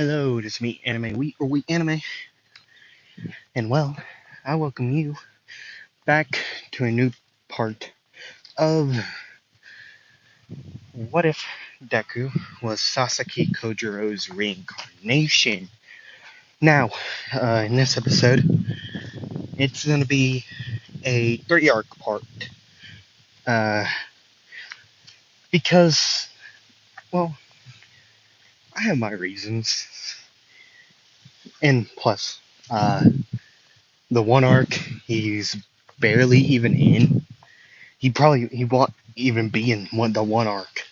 Hello, it is me, Anime Wheat or Wheat Anime, and well, I welcome you back to a new part of What If Deku was Sasaki Kojiro's reincarnation. Now, in this episode, it's going to be a 3 arc part, uh, because, well, I have my reasons, and plus, the 1 arc, he's barely even in. He won't even be in the 1 arc.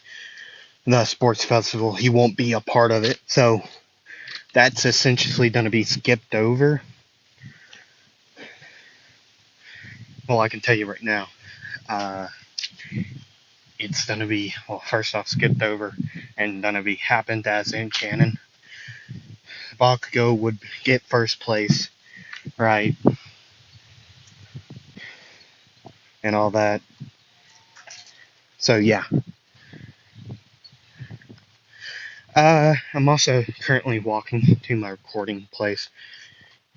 The sports festival, he won't be a part of it, so that's essentially going to be skipped over. Well, I can tell you right now, it's going to be, well, first off, skipped over and going to be happened as in canon. Bakugo would get first place, right, and all that. So yeah. I'm also currently walking to my recording place,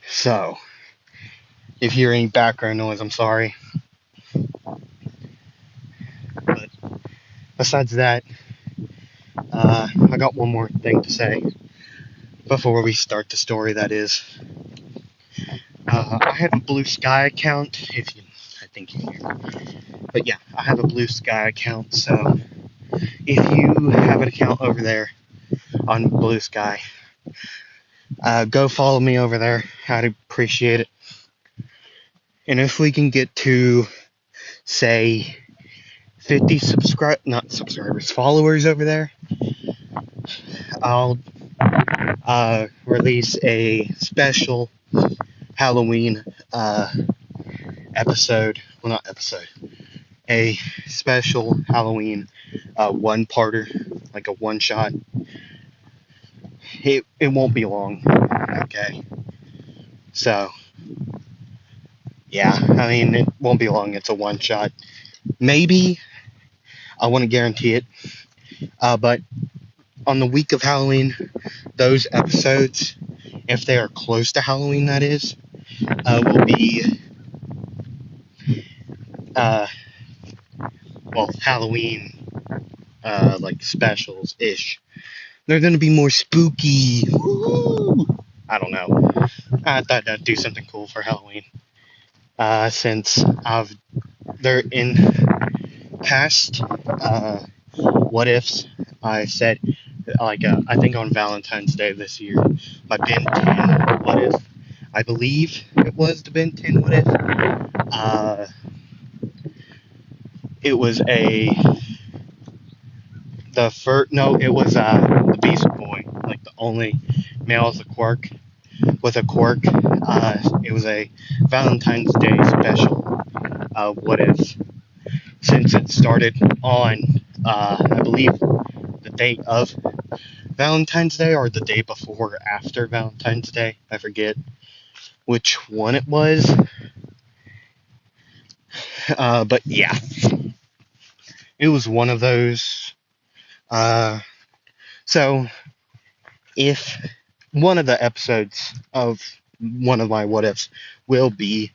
so if you hear any background noise, I'm sorry. But besides that, I got one more thing to say before we start the story, that is. I have a Blue Sky account, I think you hear. But yeah, I have a Blue Sky account, so if you have an account over there on Blue Sky, go follow me over there. I'd appreciate it. And if we can get to, say, 50 followers over there, I'll release a special Halloween episode. Well, not episode. A special Halloween one-parter, like a one-shot. It won't be long, okay? So, yeah, I mean, it won't be long. It's a one-shot. Maybe, I want to guarantee it, but on the week of Halloween, those episodes, if they are close to Halloween, that is, will be, Halloween, like specials-ish. They're gonna be more spooky. Woo! I don't know. I thought I'd do something cool for Halloween. Since they're in past what ifs, I said, like, I think on Valentine's Day this year, my Ben 10 what if, I believe it was the Ben 10 what if, it was it was the Beast Boy, like the only male with a quirk. It was a Valentine's Day special, what if, since it started on, I believe, the date of Valentine's Day, or the day before or after Valentine's Day. I forget which one it was. But yeah, it was one of those. So if one of the episodes of one of my what ifs will be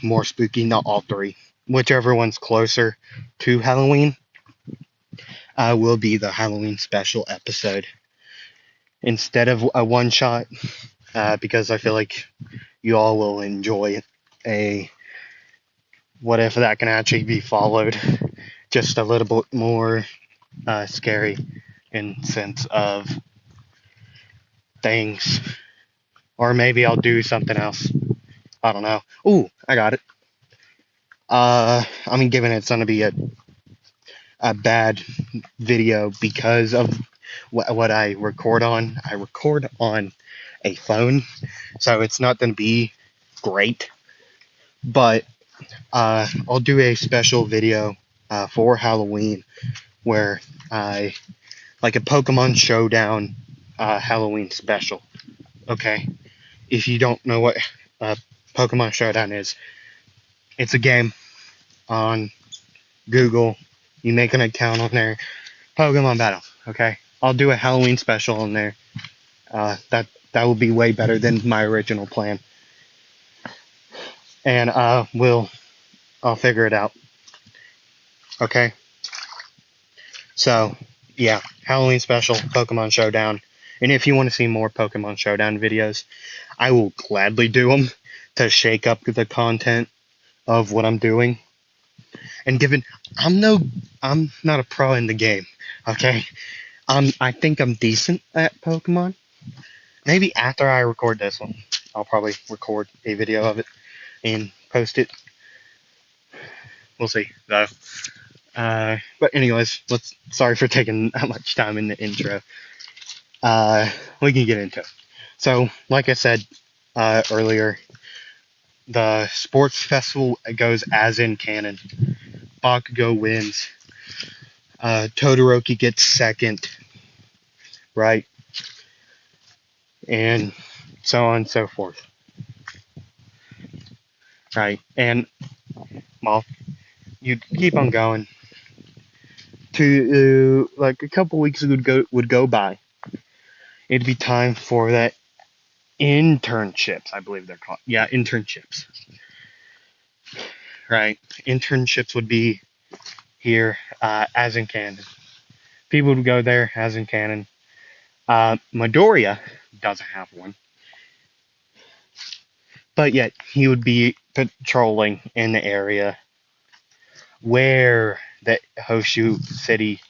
more spooky, not all three, whichever one's closer to Halloween, will be the Halloween special episode instead of a one shot, because I feel like you all will enjoy a what if that can actually be followed just a little bit more scary in sense of things. Or maybe I'll do something else. I don't know. Ooh, I got it. I mean, given it's going to be a bad video because of what I record on. I record on a phone, so it's not going to be great. But I'll do a special video for Halloween where like a Pokemon Showdown Halloween special. Okay, if you don't know what Pokemon Showdown is, it's a game on Google. You make an account on there, Pokemon Battle. Okay, I'll do a Halloween special on there That would be way better than my original plan. And I'll figure it out. Okay. So yeah, Halloween special, Pokemon Showdown. And if you want to see more Pokemon Showdown videos, I will gladly do them to shake up the content of what I'm doing. And given I'm not a pro in the game, okay? I think I'm decent at Pokemon. Maybe after I record this one, I'll probably record a video of it and post it. We'll see, though. But anyways, sorry for taking that much time in the intro. We can get into it. So, like I said earlier, the sports festival goes as in canon. Bakugo wins. Todoroki gets second, right? And so on and so forth, right? And well, you keep on going. To like a couple weeks would go by. It'd be time for that internships, I believe they're called. Yeah, internships. Right. Internships would be here as in canon. People would go there as in canon. Midoriya doesn't have one, but yet he would be patrolling in the area where the Hoshu City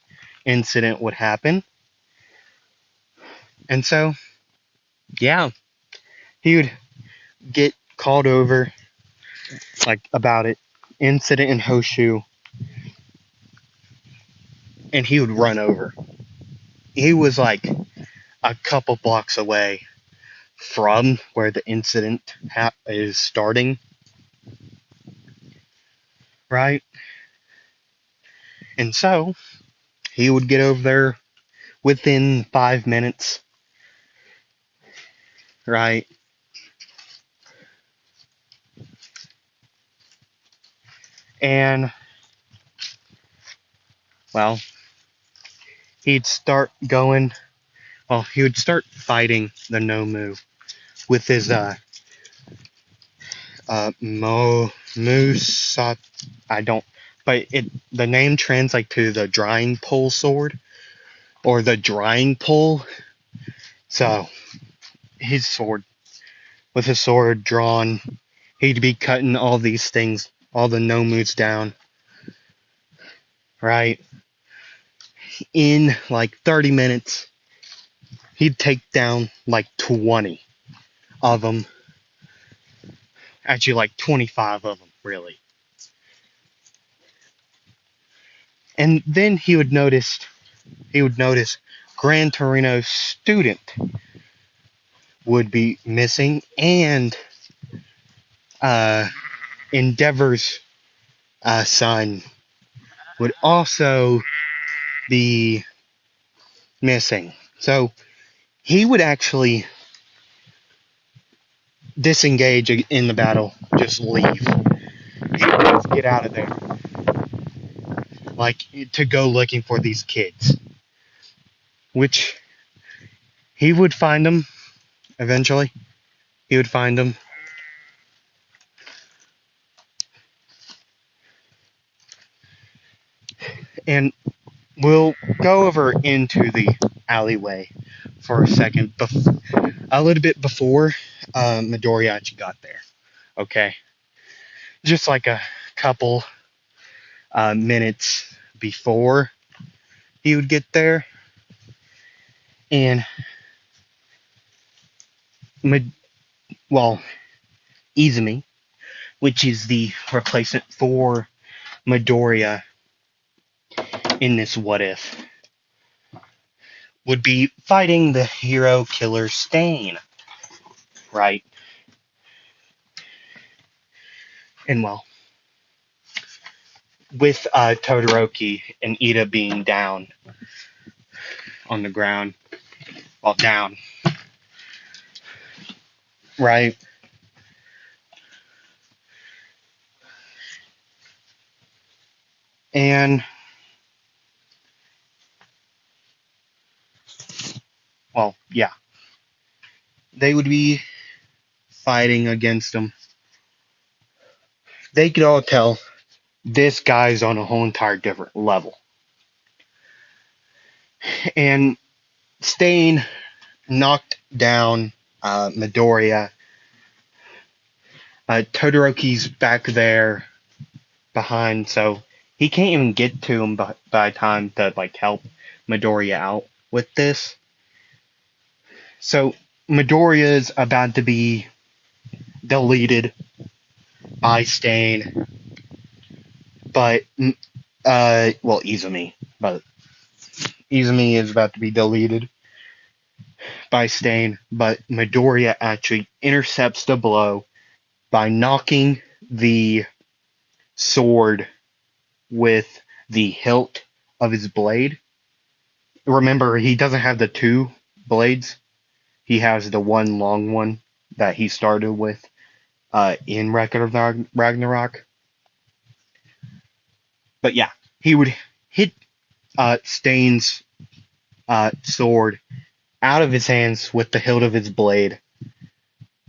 incident would happen. And so, yeah, he would get called over, like, about it, incident in Hoshu, and he would run over. He was like a couple blocks away from where the incident is starting, right? And so he would get over there within 5 minutes, right? And well, he'd start going. Well, he would start fighting the Nomu with his Musat. I don't, but the name translates to the drying pole sword or the drying pole. So his sword, with his sword drawn, he'd be cutting all these things, all the Nomus down, right? In like 30 minutes, he'd take down like 20 of them. Actually, like 25 of them, really. And then he would notice Gran Torino's student would be missing, and uh, Endeavor's son would also be missing. So he would actually disengage in the battle, just leave. He would just get out of there, like to go looking for these kids, which he would find them eventually. He would find them. And we'll go over into the alleyway for a second, a little bit before Midoriya actually got there. Okay, just like a couple minutes before he would get there, and well, Izumi, which is the replacement for Midoriya in this What If, would be fighting the hero killer Stain, right? And well, with Todoroki and Ida being down on the ground, well, down, right? And well, yeah. they would be fighting against him. They could all tell this guy's on a whole entire different level. And Stain knocked down Midoriya. Todoroki's back there behind, so he can't even get to him by time to like help Midoriya out with this. So Midoriya is about to be deleted by Stain, but Izumi, but Izumi is about to be deleted by Stain, but Midoriya actually intercepts the blow by knocking the sword with the hilt of his blade. Remember, he doesn't have the two blades. He has the one long one that he started with in Record of Ragnarok. But yeah, he would hit Stain's sword out of his hands with the hilt of his blade.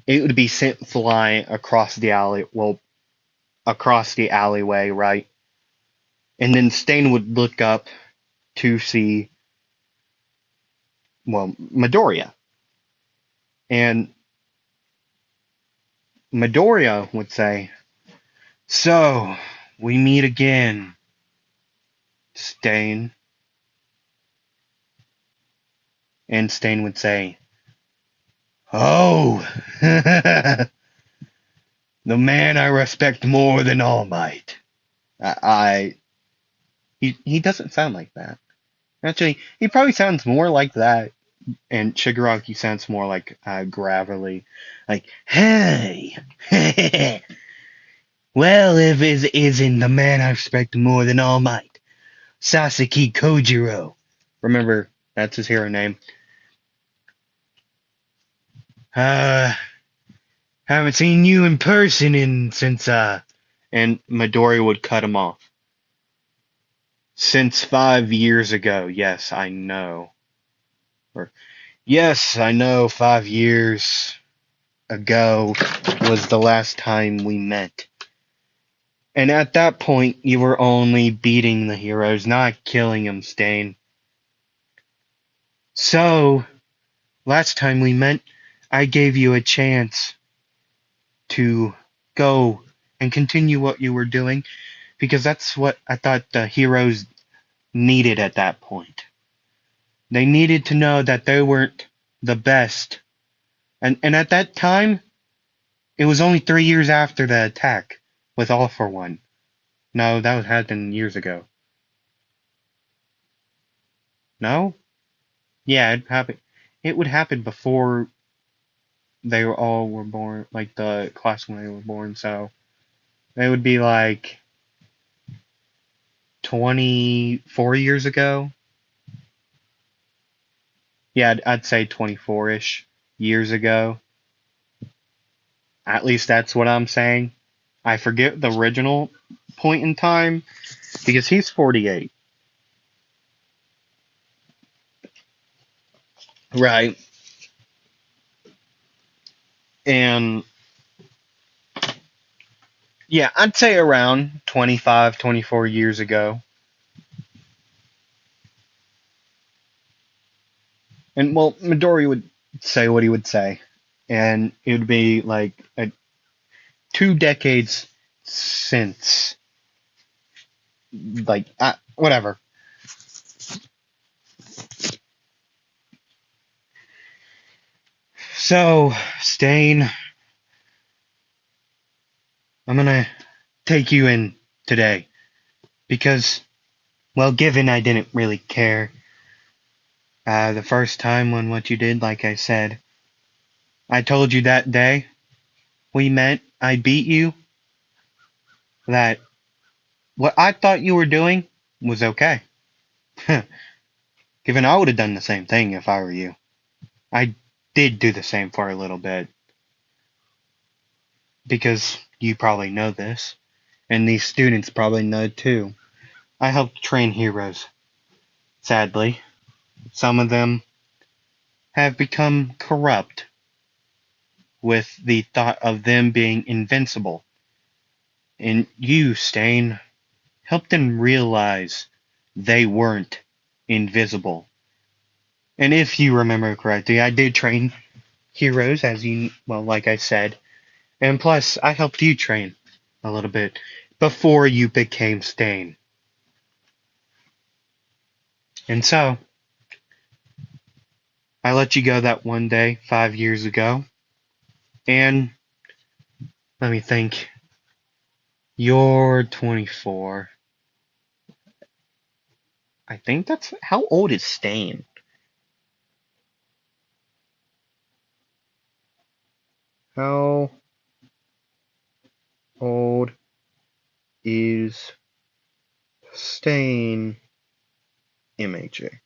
It would be sent flying across the alleyway, right? And then Stain would look up to see, Midoriya. And Midoriya would say, "So, we meet again, Stain." And Stain would say, "Oh, the man I respect more than All Might." He doesn't sound like that. Actually, he probably sounds more like that, and Shigaraki sounds more like gravelly, like, "Hey, well, if it isn't the man I respect more than All Might, Sasaki Kojiro." Remember, that's his hero name. Haven't seen you in person since and Midori would cut him off. "Since 5 years ago, yes, I know." Or, "Yes, I know 5 years ago was the last time we met. And at that point, you were only beating the heroes, not killing them, Stain. So, last time we met, I gave you a chance to go and continue what you were doing, because that's what I thought the heroes needed at that point. They needed to know that they weren't the best. And at that time, it was only 3 years after the attack with All for One. No, that happened years ago. No? Yeah, it happened. It would happen before they all were born, like the class when they were born, so they would be like 24 years ago. Yeah, I'd say 24-ish years ago. At least that's what I'm saying. I forget the original point in time because he's 48. Right. And yeah, I'd say around 25, 24 years ago. And well, Midori would say what he would say. And it would be like 2 decades since. Like, whatever. So, Stain, I'm gonna take you in today. Because, well, given I didn't really care the first time on what you did, like I said, I told you that day we met, I beat you, that what I thought you were doing was okay. Given I would have done the same thing if I were you. I did do the same for a little bit. Because you probably know this, and these students probably know too. I helped train heroes. Sadly, some of them have become corrupt. with the thought of them being invincible. And you, Stain, helped them realize they weren't invisible. And if you remember correctly, I did train heroes, like I said. And plus, I helped you train a little bit before you became Stain. And so, I let you go that one day 5 years ago. And let me think. You're 24. I think that's. How old is Stain? How old is Stain MHA?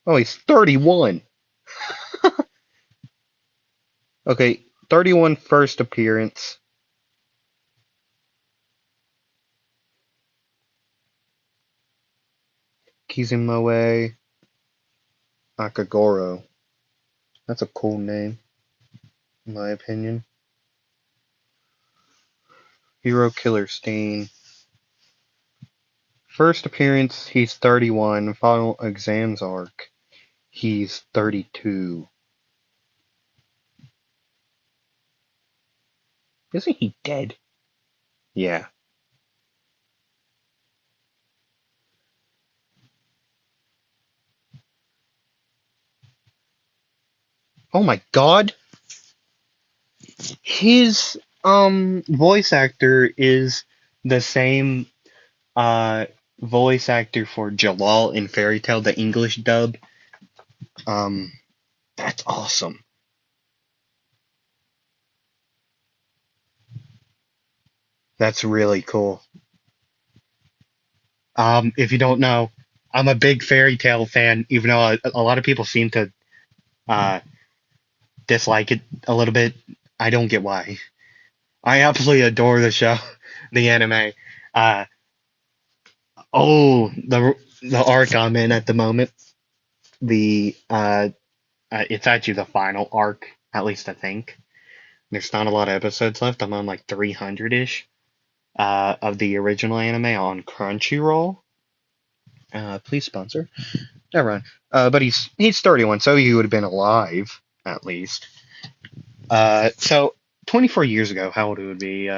Oh, he's 31. Okay, 31 first appearance. Kizumoe Akagoro. That's a cool name, in my opinion. Hero Killer Stain. First appearance, he's 31. Final exams arc, he's 32. Isn't he dead? Yeah. Oh my god! His voice actor is the same uh voice actor for Jalal in Fairy Tail, the English dub. Um that's awesome. That's really cool. If you don't know, I'm a big Fairy Tail fan, even though a lot of people seem to uh dislike it a little bit. I don't get why. I absolutely adore the show, the anime. Uh the arc I'm in at the moment. The It's actually the final arc, at least I think. There's not a lot of episodes left. I'm on like 300-ish of the original anime on Crunchyroll. Please sponsor. Never mind. But he's 31, so he would have been alive at least. So 24 years ago, how old he would be?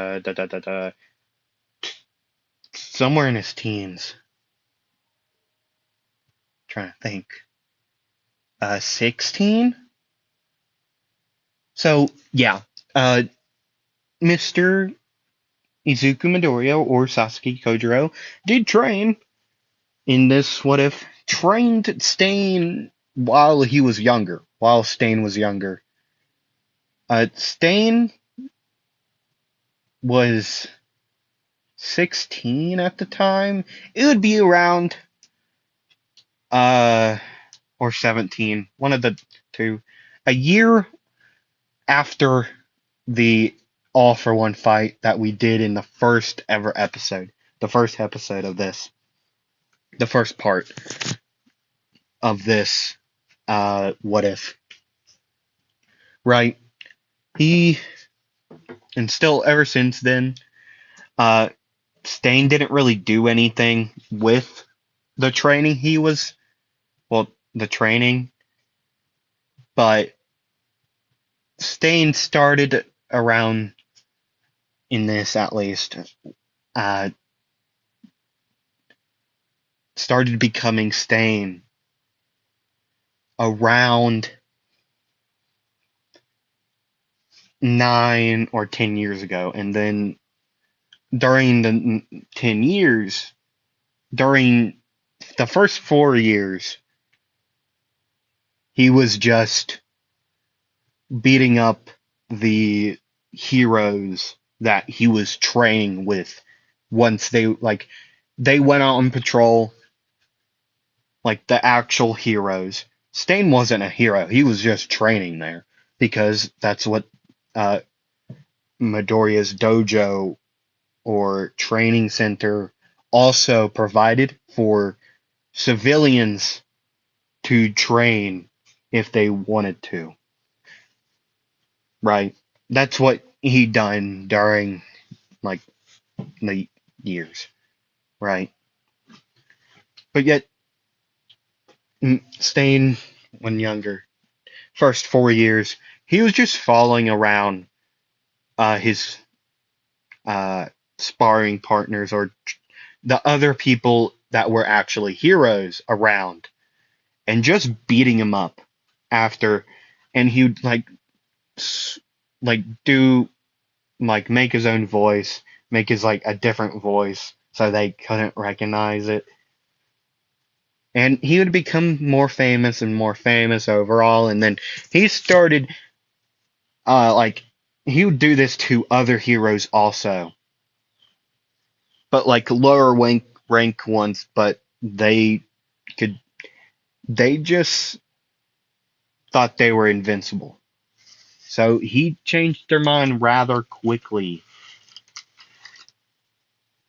Somewhere in his teens. Trying to think. 16. So yeah, Mr. Izuku Midoriya or Sasaki Kojiro did train in this what if trained Stain while he was younger, while Stain was younger. Stain was 16 at the time. It would be around uh or 17, one of the two. A year after the All for One fight that we did in the first ever episode. The first episode of this. The first part of this what if. Right? He and still ever since then, uh Stain didn't really do anything with the training the training, but Stain started around in this at least, uh, started becoming Stain around 9 or 10 years ago, and then during the 10 years, during the first 4 years, he was just beating up the heroes that he was training with once they went out on patrol, like the actual heroes. Stain wasn't a hero, he was just training there because that's what uh Midoriya's dojo or training center also provided for civilians to train if they wanted to, right? That's what he done during like the years, right? But yet, Stain, when younger, first 4 years, he was just following around his uh, sparring partners or the other people that were actually heroes around and just beating him up after, and he would like do like make his own voice, make his like a different voice so they couldn't recognize it. And he would become more famous overall, and then he started like he would do this to other heroes also, but like lower rank ones, but could they just thought they were invincible. So he changed their mind rather quickly.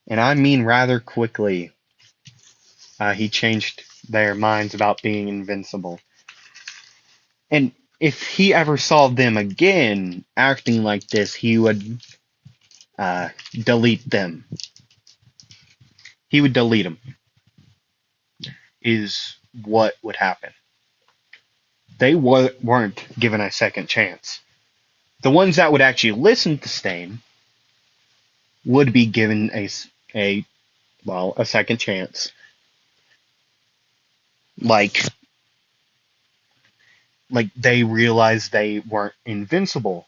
And I mean rather quickly. He changed their minds about being invincible. And if he ever saw them again acting like this, he would delete them. He would delete them, is what would happen. They weren't given a second chance. The ones that would actually listen to Stain would be given a second chance. Like they realized they weren't invincible.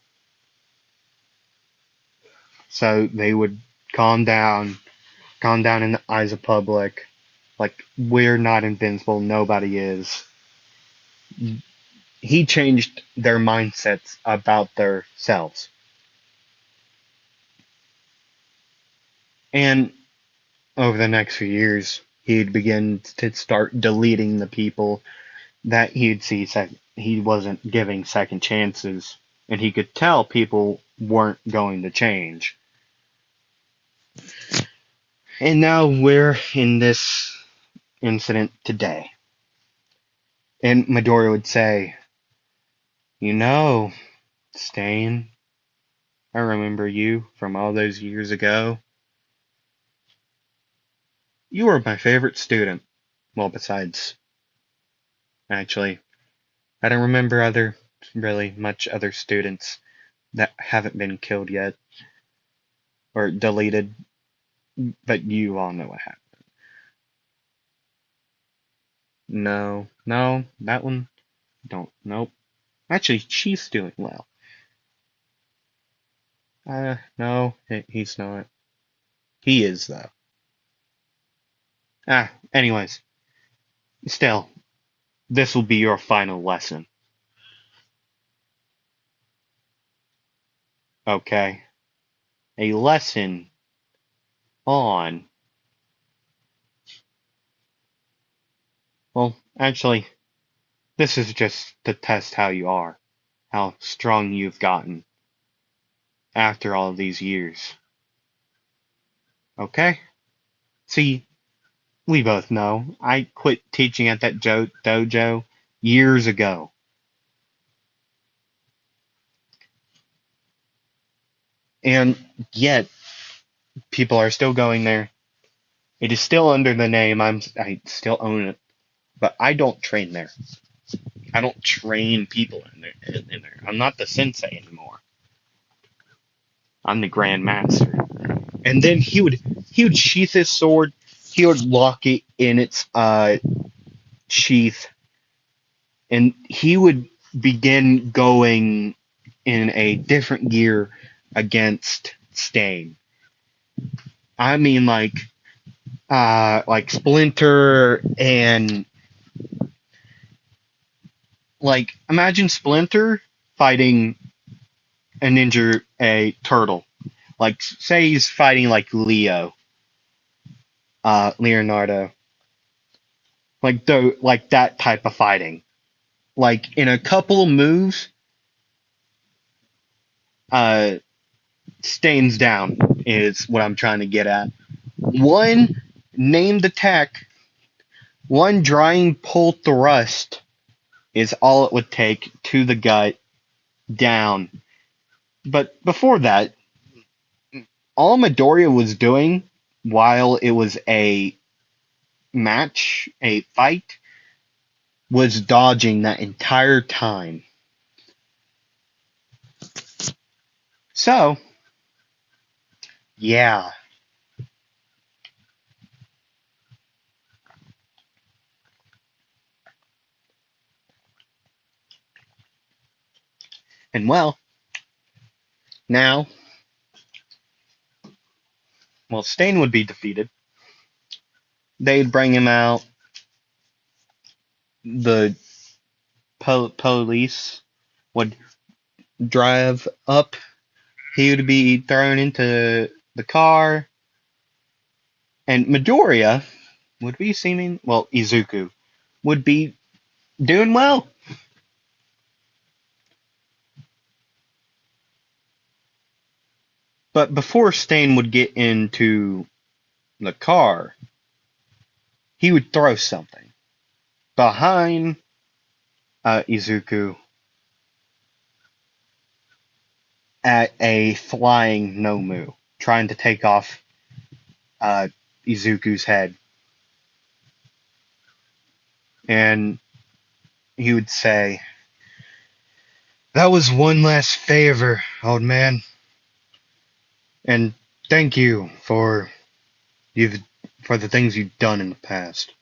So they would calm down in the eyes of public. Like, we're not invincible, nobody is. He changed their mindsets about themselves. And over the next few years, he'd begin to start deleting the people that he'd see he wasn't giving second chances, and he could tell people weren't going to change. And now we're in this incident today. And Midori would say, "You know, Stain, I remember you from all those years ago. You were my favorite student. Well, besides, actually, I don't remember really much other students that haven't been killed yet or deleted, but you all know what happened." No, that one, nope. Actually, she's doing well. No, he's not. He is, though. Anyways, still, this will be your final lesson. Okay? A lesson on, well, actually, this is just to test how you are, how strong you've gotten after all these years. Okay? See, we both know I quit teaching at that dojo years ago. And yet, people are still going there. It is still under the name. I still own it, but I don't train there. I don't train people in there. I'm not the sensei anymore. I'm the Grand Master. And then he would sheath his sword. He would lock it in its sheath, and he would begin going in a different gear against Stain. I mean, like Splinter and like imagine Splinter fighting a turtle. Like say he's fighting like Leonardo. Like that type of fighting. Like in a couple of moves, uh Stains down is what I'm trying to get at. One named attack, one drying pull thrust is all it would take to the gut, down. But before that, all Midoriya was doing while it was a match, a fight, was dodging that entire time. So, yeah. And well, now, well, Stain would be defeated. They'd bring him out. The police would drive up. He would be thrown into the car. And Midoriya would be seeming, well, Izuku would be doing well. But before Stain would get into the car, he would throw something behind Izuku at a flying Nomu, trying to take off Izuku's head. And he would say, "That was one last favor, old man. And thank you for the things you've done in the past.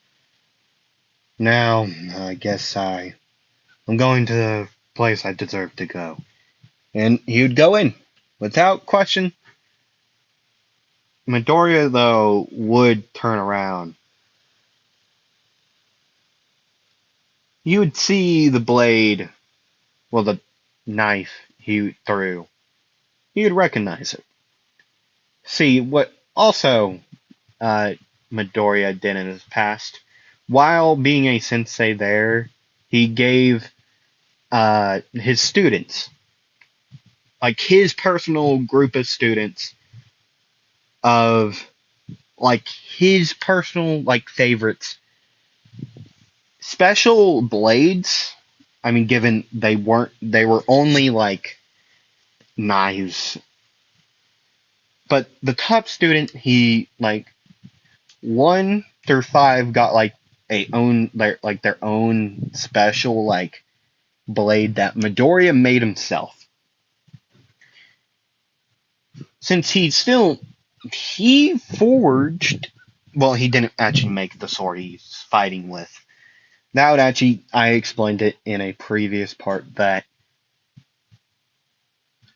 Now, I guess I'm going to the place I deserve to go." And he would go in, without question. Midoriya, though, would turn around. You would see the blade, well, the knife he threw. He would recognize it. See, what also Midoriya did in his past, while being a sensei there, he gave his students, like his personal group of students, of like his personal like favorites, special blades. I mean, given they were only like knives. But the top student, he like 1 through 5 got like their own special like blade that Midoriya made himself. Since he forged, well, he didn't actually make the sword he's fighting with. That would actually, I explained it in a previous part, that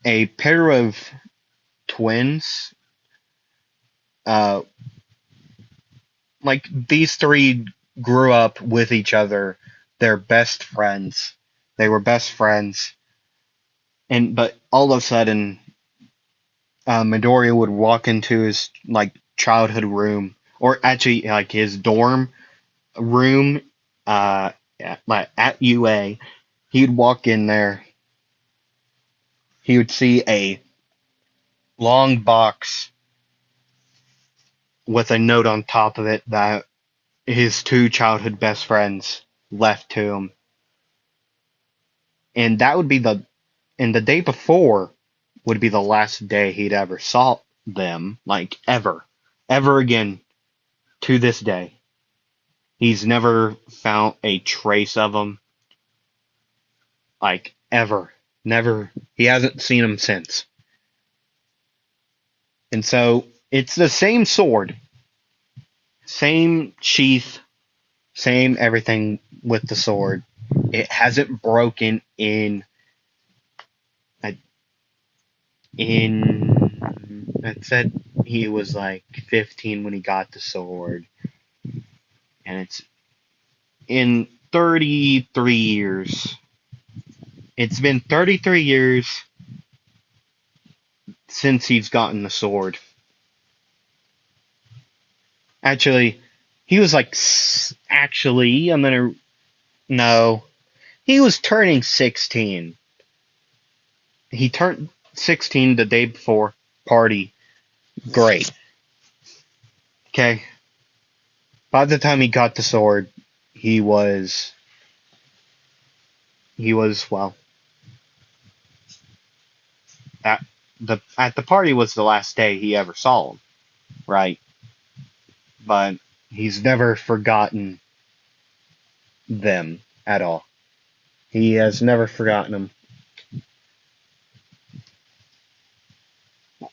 a pair of twins, like these three grew up with each other. They're best friends. They were best friends. But all of a sudden, Midoriya would walk into his like childhood room, or actually like his dorm room, at UA. He'd walk in there. He would see a long box with a note on top of it that his 2 childhood best friends left to him. And that would be and the day before would be the last day he'd ever saw them, like ever again, to this day. He's never found a trace of them, like ever. Never. He hasn't seen them since. And so it's the same sword, same sheath, same everything with the sword. It hasn't broken in it said he was like 15 when he got the sword, and it's in 33 years. It's been 33 years since he's gotten the sword. Actually, he was like, actually, no. He was turning 16. He turned 16 the day before. Party. Great. Okay. By the time he got the sword, he was he was, well, at the party was the last day he ever saw him, right? But he's never forgotten them at all. He has never forgotten them.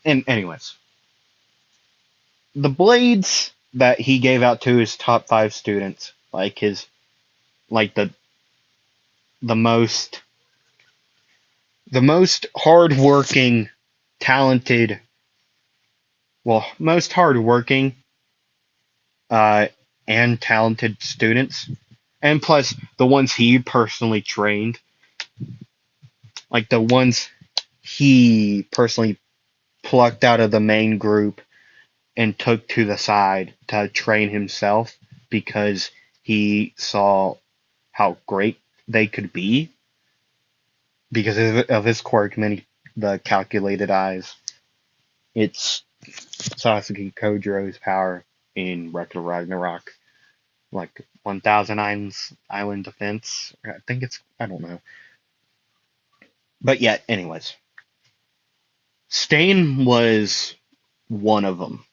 And anyways, the blades that he gave out to his top 5 students, like the most the most hardworking, talented, well, most hardworking uh, and talented students, and plus the ones he personally trained, like the ones he personally plucked out of the main group and took to the side to train himself because he saw how great they could be because of his quirk, the calculated eyes. It's Sasaki Kojiro's power in Record of Ragnarok, like 1000 Island Defense. I think I don't know. But yet, anyways, Stain was one of them.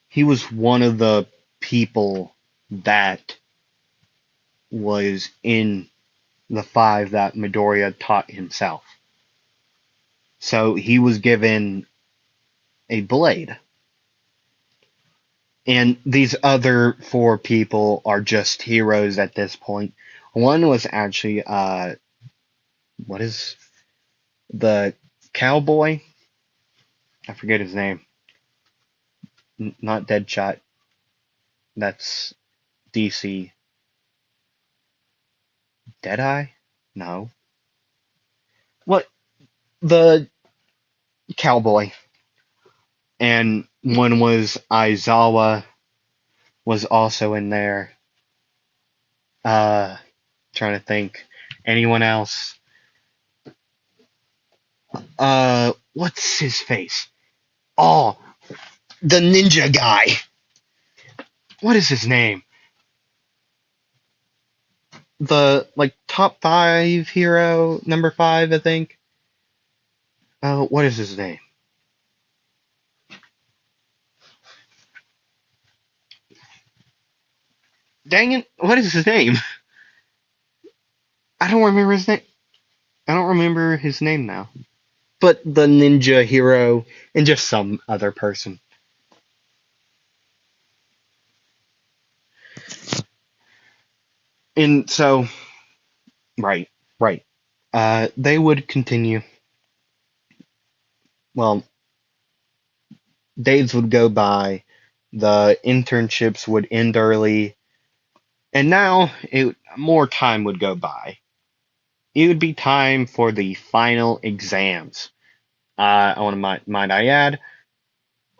He was one of the people that was in the 5 that Midoriya taught himself. So he was given a blade. And these other 4 people are just heroes at this point. One was actually, what is the cowboy? I forget his name. Not Deadshot. That's DC. Deadeye? No. What? The cowboy. And one was Aizawa, was also in there. Trying to think. Anyone else? What's his face? Oh, the ninja guy. What is his name? The, like, top 5 hero, number 5, I think. What is his name? Dang it, what is his name? I don't remember his name. I don't remember his name now. But the ninja hero and just some other person. And so, right, right. They would continue. Well, days would go by, the internships would end early, and now more time would go by. It would be time for the final exams. I want to might I add,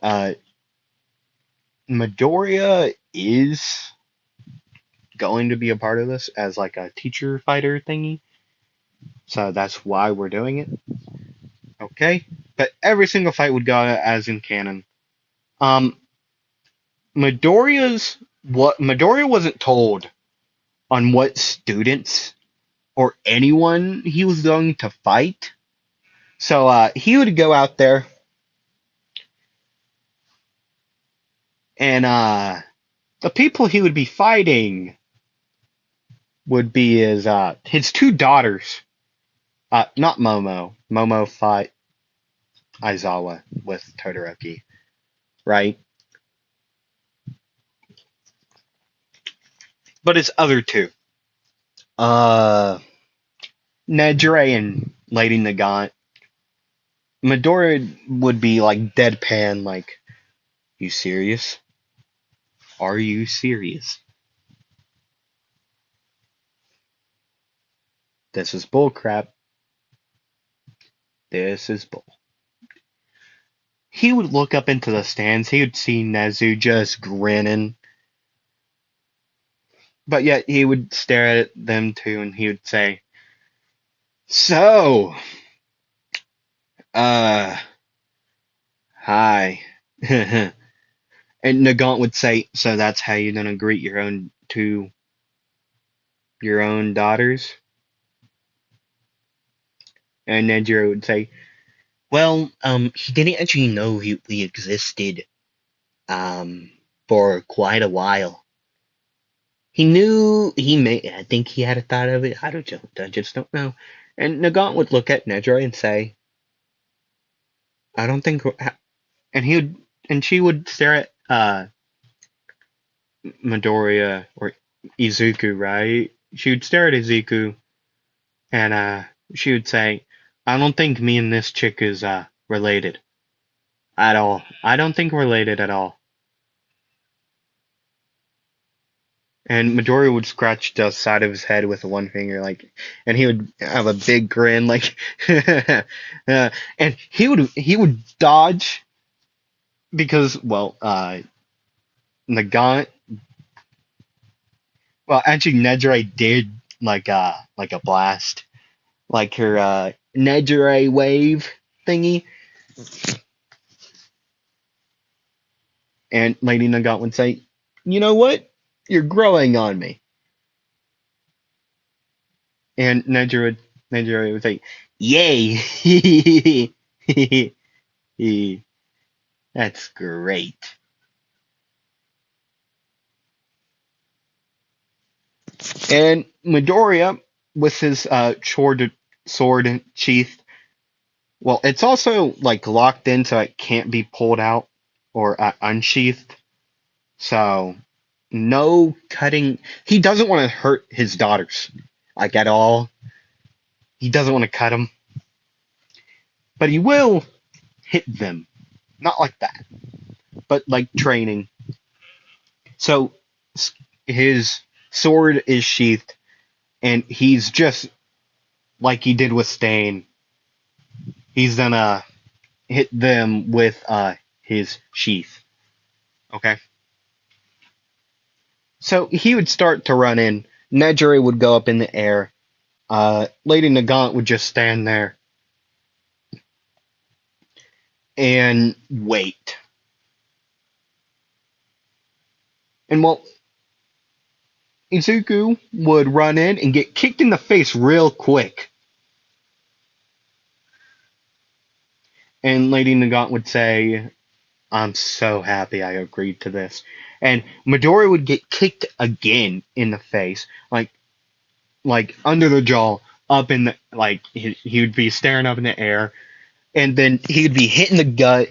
uh, Midoriya is going to be a part of this as like a teacher fighter thingy, so that's why we're doing it. Okay, but every single fight would go as in canon. Um, Midoriya wasn't told on what students or anyone he was going to fight. So he would go out there and the people he would be fighting would be his 2 daughters. Not Momo. Momo fought Aizawa with Todoroki, right? But his other 2. Uh Nejire and Lady Nagant. Midoriya would be like deadpan, like, you serious? Are you serious? This is bullcrap. This is bull. He would look up into the stands. He would see Nezu just grinning. But yet he would stare at them too and he would say, So, uh, hi. And Nagant would say, So that's how you're gonna greet your own 2 your own daughters? And Nedra would say, well, he didn't actually know we existed, um, for quite a while. He knew I think he had a thought of it. I just don't know. And Nagant would look at Nedra and say, I don't think, and and she would stare at, Midoriya or Izuku, right? She would stare at Izuku and, she would say, I don't think me and this chick is, related at all. I don't think we're related at all. And Midoriya would scratch the side of his head with one finger, like, and he would have a big grin, like, and he would dodge because, well, Nagant, well, actually, Nedre did like a blast, like her Nedre wave thingy, and Lady Nagant would say, "You know what? You're growing on me." And Nedre would say, "Yay! That's great." And Midoriya, with his sword sheath, well, it's also like locked in so it can't be pulled out or unsheathed. So no cutting. He doesn't want to hurt his daughters, like at all. He doesn't want to cut them, but he will hit them. Not like that, but like training. So his sword is sheathed, and he's just like he did with Stain. He's gonna hit them with his sheath. Okay. So he would start to run in. Nejire would go up in the air. Lady Nagant would just stand there and wait. And well, Izuku would run in and get kicked in the face real quick. And Lady Nagant would say, I'm so happy I agreed to this. And Midori would get kicked again in the face, like under the jaw, up in the, like he would be staring up in the air, and then he would be hitting the gut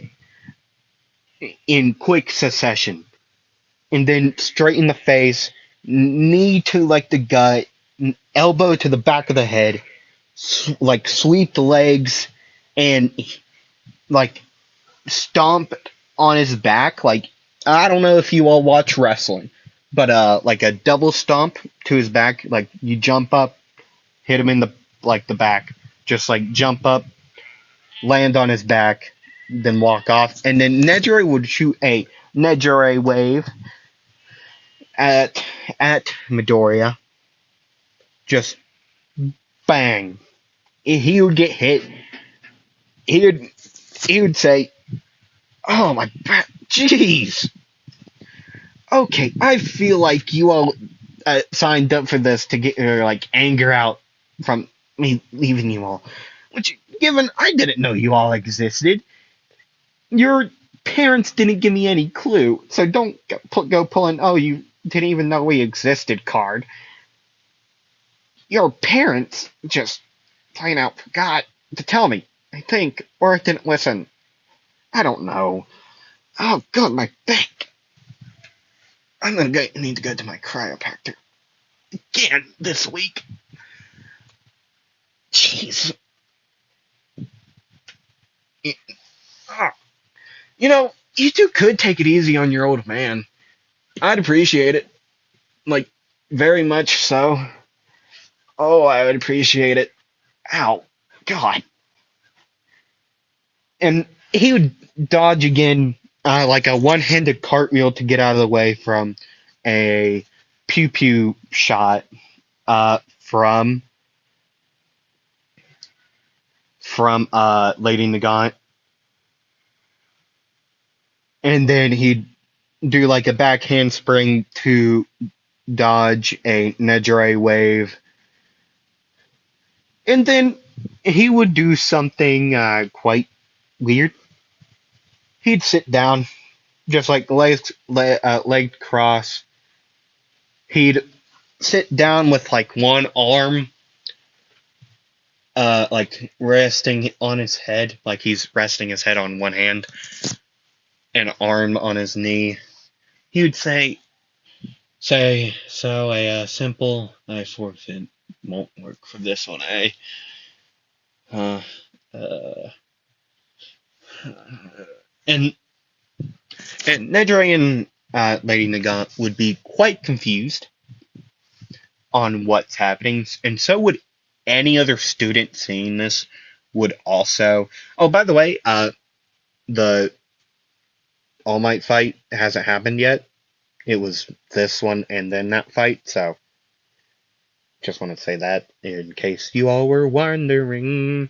in quick succession, and then straight in the face, knee to like the gut, elbow to the back of the head, like sweep the legs, and like stomp on his back. Like, I don't know if you all watch wrestling, but like a double stomp to his back, like you jump up, hit him in the back, just like jump up, land on his back, then walk off, and then Nejire would shoot a Nejire wave at Midoriya. Just bang. He would get hit. He would he would say, "Oh my back, jeez. Okay, I feel like you all signed up for this to get your like anger out from me leaving you all. Which, given I didn't know you all existed, your parents didn't give me any clue, so don't go pulling, oh, you didn't even know we existed card. Your parents just plain out forgot to tell me, I think, or didn't listen. I don't know. Oh, God, my back. Need to go to my chiropractor again this week. Jeez. You know, you two could take it easy on your old man. I'd appreciate it. Like, very much so. Oh, I would appreciate it. Ow. God. And he would dodge again, like a one-handed cartwheel to get out of the way from a pew pew shot from Lady Nagant. And then he'd do like a back handspring to dodge a Nejire wave, and then he would do something quite weird. He'd sit down, just like legs crossed. He'd sit down with like one arm, like resting on his head, like he's resting his head on one hand, and arm on his knee. He would say, so a simple I forfeit won't work for this one, eh? Uh, uh, and Nedre and Lady Nagant would be quite confused on what's happening, and so would any other student seeing this would also. Oh, by the way, the All Might fight hasn't happened yet. It was this one and then that fight, so just want to say that in case you all were wondering.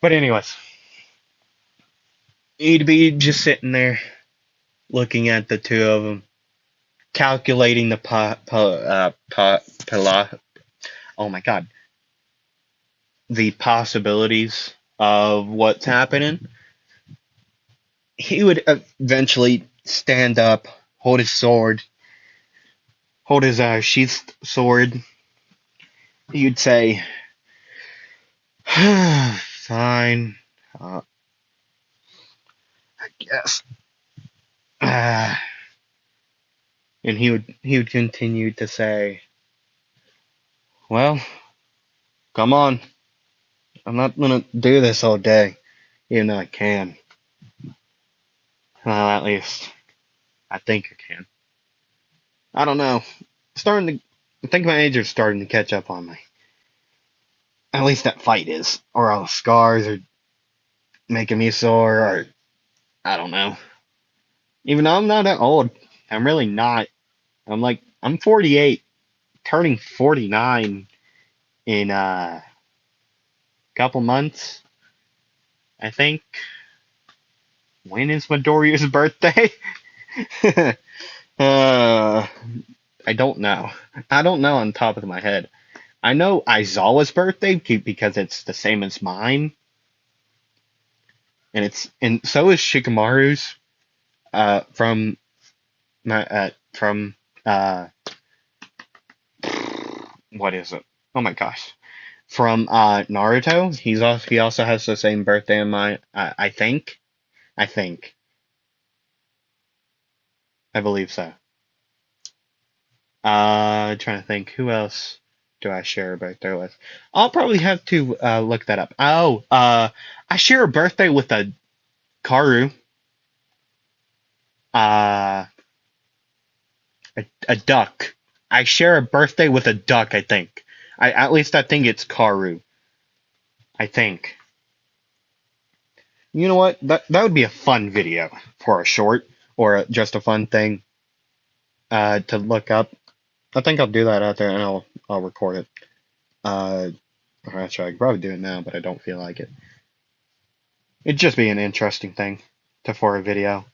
But anyways, he'd be just sitting there looking at the two of them, calculating the oh my god, the possibilities of what's happening. He would eventually stand up, hold his sword, hold his sheathed sword. He'd say, "Fine, I guess." And he would continue to say, "Well, come on. I'm not gonna do this all day, even though I can. Well, at least I think I can. I don't know. I think my age is starting to catch up on me. At least that fight is, or all the scars are making me sore, or I don't know. Even though I'm not that old, I'm really not. I'm 48, turning 49 in a couple months, I think. When is Midoriya's birthday? uh, I don't know. I don't know on top of my head. I know Aizawa's birthday because it's the same as mine, and so is Shikamaru's. From what is it? Oh my gosh, from Naruto. He also has the same birthday in mine. I think. I think. I believe so. Trying to think, who else do I share a birthday with? I'll probably have to look that up. Oh, I share a birthday with a Karu. Uh, a duck. I share a birthday with a duck, I think. At least I think it's Karu. I think. You know what? That would be a fun video for a short or just a fun thing to look up. I think I'll do that out there and I'll record it. Or actually, I could probably do it now, but I don't feel like it. It'd just be an interesting thing for a video.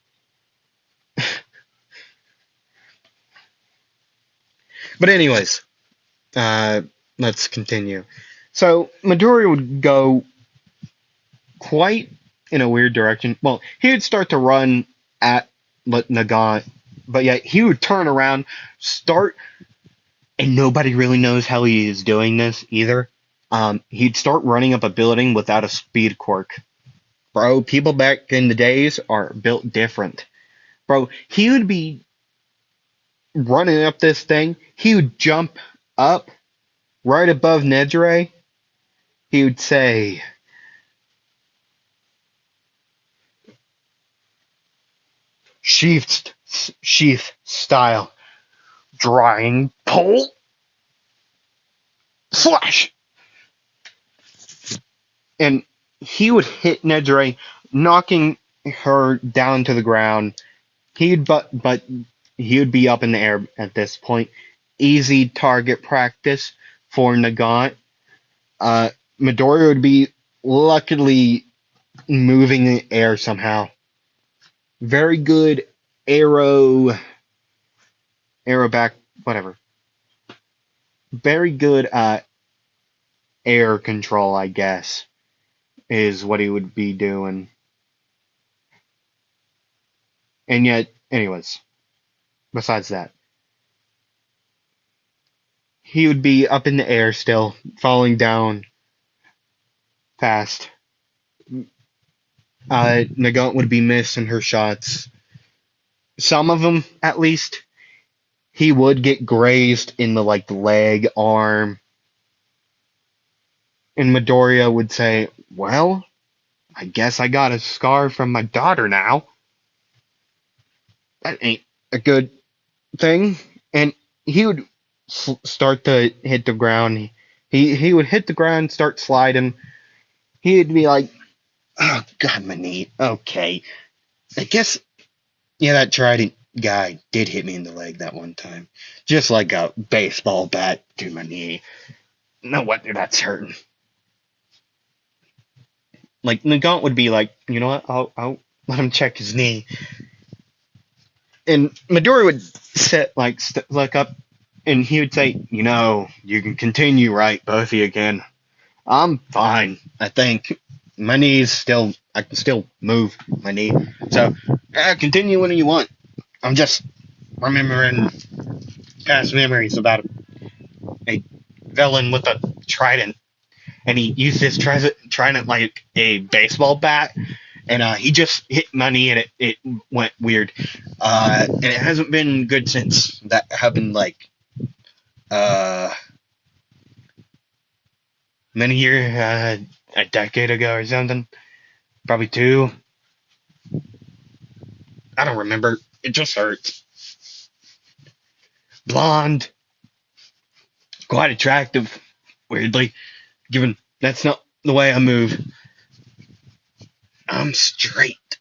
But anyways, let's continue. So Midori would go quite in a weird direction. Well, he would start to run at Nagant, but yet he would turn around, start, and nobody really knows how he is doing this either. He'd start running up a building without a speed quirk. Bro, people back in the days are built different. Bro, he would be running up this thing. He would jump up right above Nejire. He would say, sheath style, drying pole, slash! And he would hit Nejire, knocking her down to the ground. But he would be up in the air at this point. Easy target practice for Nagant. Midori would be luckily moving in the air somehow. Very good arrow back whatever. Very good air control, I guess, is what he would be doing. And yet, anyways, besides that, he would be up in the air still, falling down fast. Nagant would be missing her shots. Some of them, at least. He would get grazed in the like leg, arm, and Midoriya would say, "Well, I guess I got a scar from my daughter now. That ain't a good thing." And he would start to hit the ground. He would hit the ground, start sliding. He'd be like, "Oh God, my knee. Okay, I guess yeah, that trident guy did hit me in the leg that one time, just like a baseball bat to my knee. No wonder that's hurting." Like Nagant would be like, "You know what? I'll let him check his knee." And Midori would sit like look up, and he would say, "You can continue, right? Both of you again. I'm fine. I think my knee's still. I can still move my knee. So continue when you want. I'm just remembering past memories about a villain with a trident, and he used this trident like a baseball bat, and he just hit my knee, and it went weird. And it hasn't been good since. That happened like uh, many years, a decade ago or something, probably two. I don't remember. It just hurts. Blonde, quite attractive, weirdly, given that's not the way I move. I'm straight.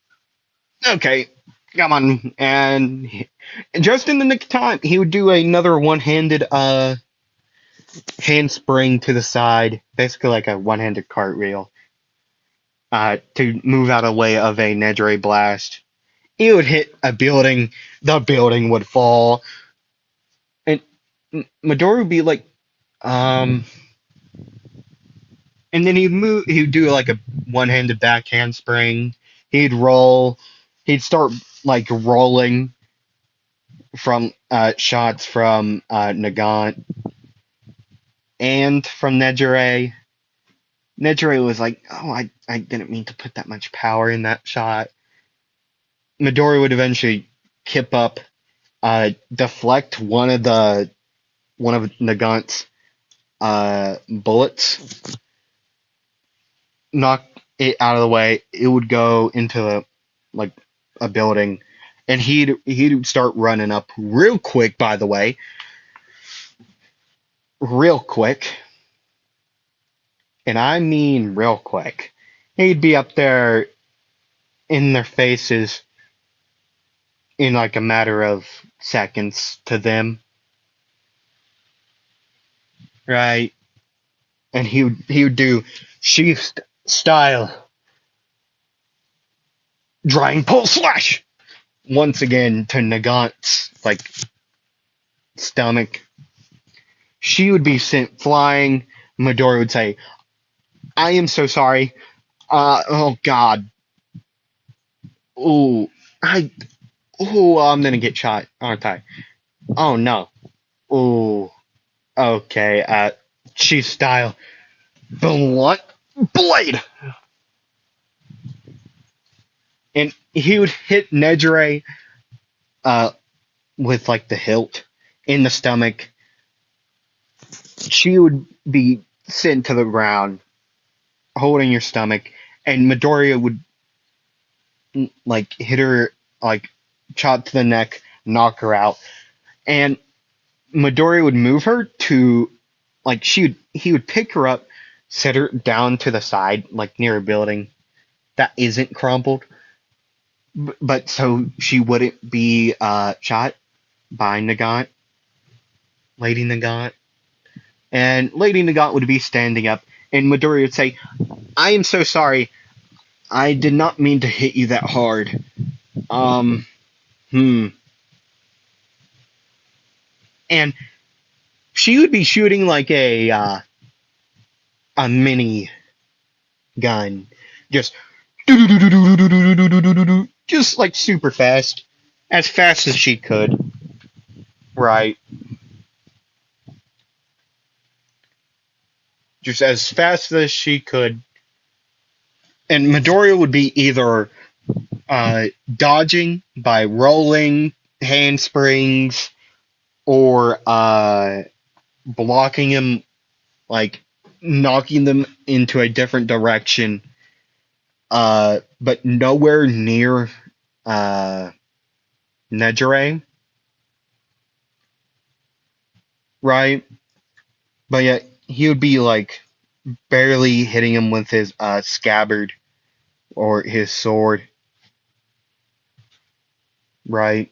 Okay, come on. And just in the nick of time, he would do another one-handed handspring to the side, basically like a one-handed cartwheel, to move out of the way of a Nedre blast. He would hit a building, the building would fall, and Midori would be like, um, and then he'd do like a one-handed back handspring. He'd roll, he'd start like rolling from shots from Nagant and from Nejire. Nejire was like, "Oh, I didn't mean to put that much power in that shot." Midori would eventually kip up, deflect one of Nagant's bullets, knock it out of the way. It would go into like a building, and he'd start running up real quick. By the way, real quick, and I mean real quick. He'd be up there in their faces in like a matter of seconds to them, right? And he would do sheath style drying pull slash once again to Nagant's like stomach. She would be sent flying. Midori would say, "I am so sorry. Oh God. Ooh, I'm gonna get shot, aren't I? Oh no. Ooh, okay. Sheath style blunt blade." And he would hit Nejire uh, with like the hilt in the stomach. She would be sent to the ground, holding your stomach, and Midoriya would like hit her like chop to the neck, knock her out, and Midoriya would move her to like he would pick her up, set her down to the side, like near a building that isn't crumpled, but so she wouldn't be shot by Nagant, Lady Nagant. And Lady Nagant would be standing up, and Midori would say, "I am so sorry. I did not mean to hit you that hard. Um, hmm. and she would be shooting like a mini gun, just just like super fast, as fast as she could, right? Just as fast as she could, and Midoriya would be either dodging by rolling handsprings or blocking him, like knocking them into a different direction, but nowhere near uh, Nejire, right? But yet he would be like barely hitting him with his scabbard or his sword, right?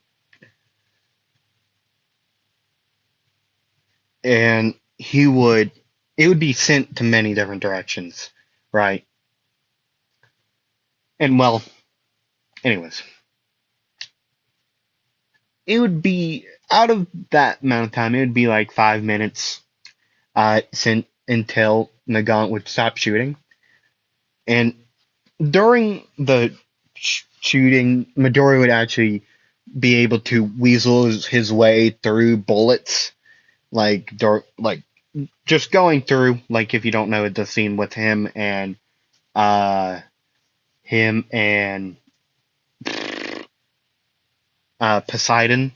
And it would be sent to many different directions, right? And well, anyways, it would be out of that amount of time, it would be like 5 minutes sent until Nagant would stop shooting. And during the shooting, Midori would actually be able to weasel his way through bullets, like just going through. Like if you don't know the scene with uh, him and Poseidon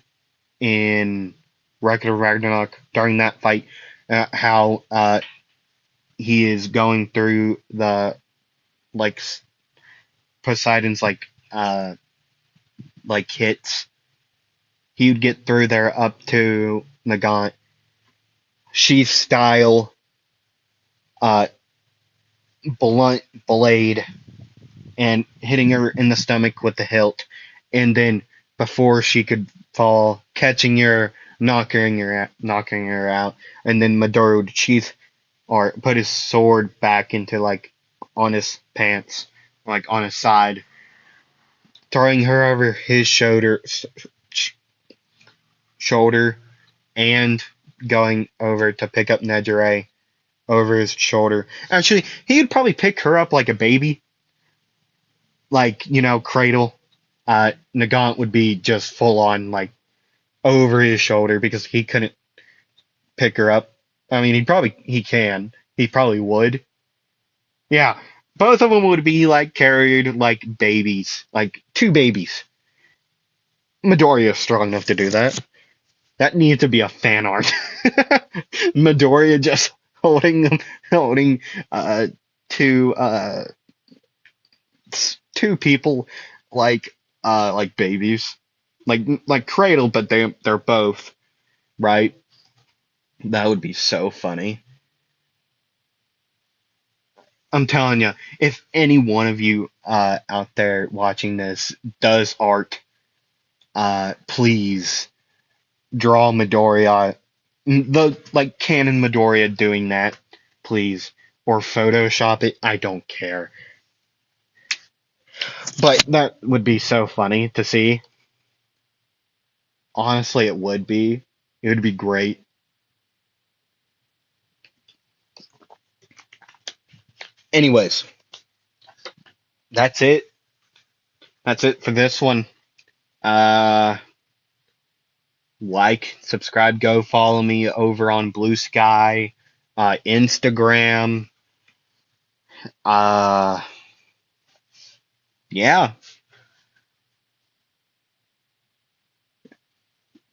in Record of Ragnarok during that fight, how he is going through the like Poseidon's like hits. He would get through there up to Nagant, sheath style, uh, blunt blade, and hitting her in the stomach with the hilt, and then before she could fall, catching her, knocking her out, and then Midori would sheath or put his sword back into like on his pants, like on his side, throwing her over his shoulder, and going over to pick up Nejire over his shoulder. Actually, he would probably pick her up like a baby, like, cradle. Nagant would be just full on, like, over his shoulder because he couldn't pick her up. I mean, he can. He probably would. Yeah. Both of them would be, like, carried like babies. Like, two babies. Midoriya is strong enough to do that. That needs to be a fan art. Midoriya just holding two two people like babies, like cradle, but they're both right. That would be so funny. I'm telling you, if any one of you out there watching this does art, please draw Midoriya, the like canon Midoriya doing that, please, or Photoshop it. I don't care, but that would be so funny to see. Honestly, it would be. It would be great. Anyways, that's it. That's it for this one. Uh, subscribe, go follow me over on Blue Sky, Instagram. Uh, yeah,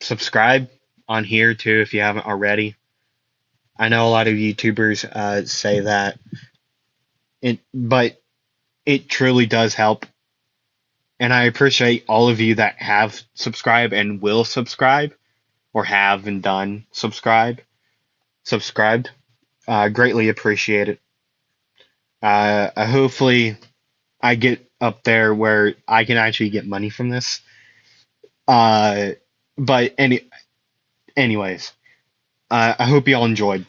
subscribe on here too if you haven't already. I know a lot of YouTubers say that, but it truly does help, and I appreciate all of you that have subscribed and will subscribe, or have and done subscribed. Greatly appreciate it. Hopefully, I get up there where I can actually get money from this. Uh, but anyways, I hope you all enjoyed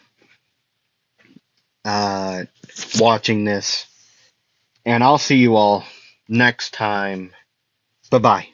uh, watching this, and I'll see you all next time. Bye bye.